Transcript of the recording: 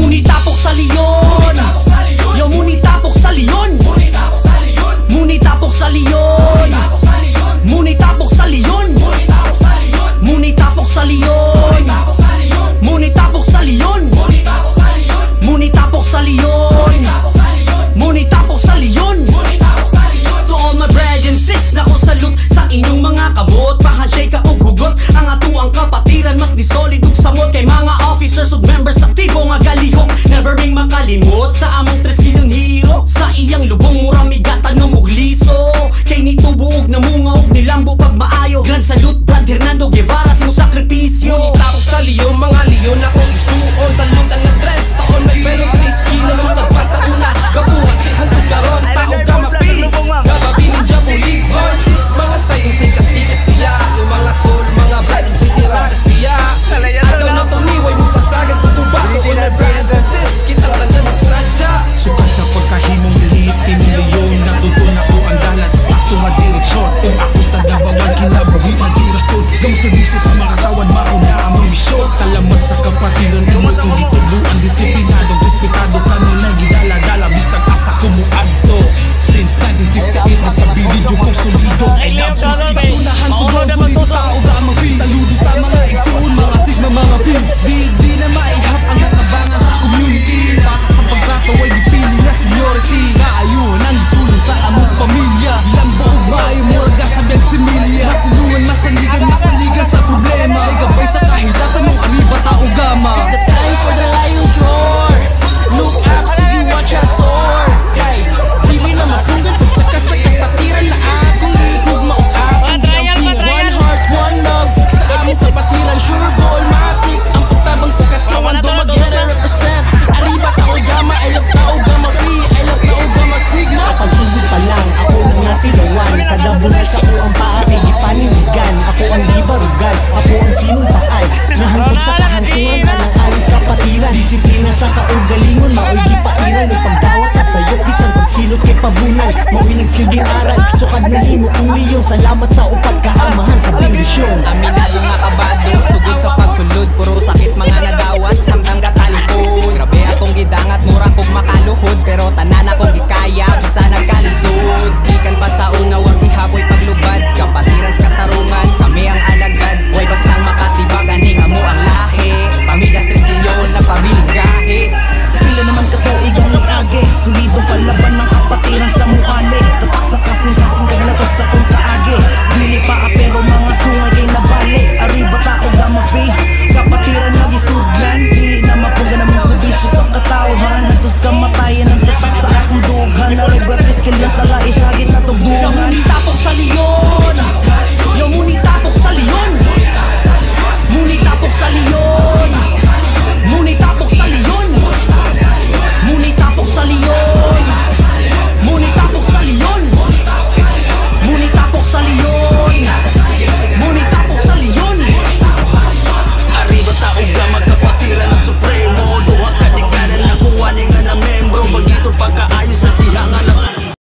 Munitapok sa leon, yo munitapok sa leon, munitapok sa leon, munitapok sa leon, munitapok sa leon, munitapok sa leon, munitapok sa leon, munitapok sa leon. To all my brothers and sis, nako salute sa inyong mga kamot. Pa-handshake ka og hugot, ang ato ang kapatiran mas ni solid ug samot. Kay mga officers ug members aktibo nga galihok, never ring makalimot sa among 3 kilong hero. Sa iyang lubong mura migatan ng mugliso, kay nitubuog na munga og nilambo pag maayo. Grand salute Brad Hernando Guevara sa mong sakripisyo. Munitapok sa leon, mga leon akong isuon. Salute ang nag-dress, taon may fellow Trisky na lutag pa sa una. Gabuha si hantod karon, taog ka mapi gababi ninja bulig voices. Mga sayong say kasi estiya, yung mga tol, mga brad yung say tira estiya. Agaw na to niway mo pasagan tububa. To all my brothers and sis, kitang tanan magsadya. Sukat sa pagkahimong lihitin ng leon, natutunan ako ang dalan sa sakto nga direksyon. Kung ako sa dabawan, kinabuhi na di rason. Gamsa bisis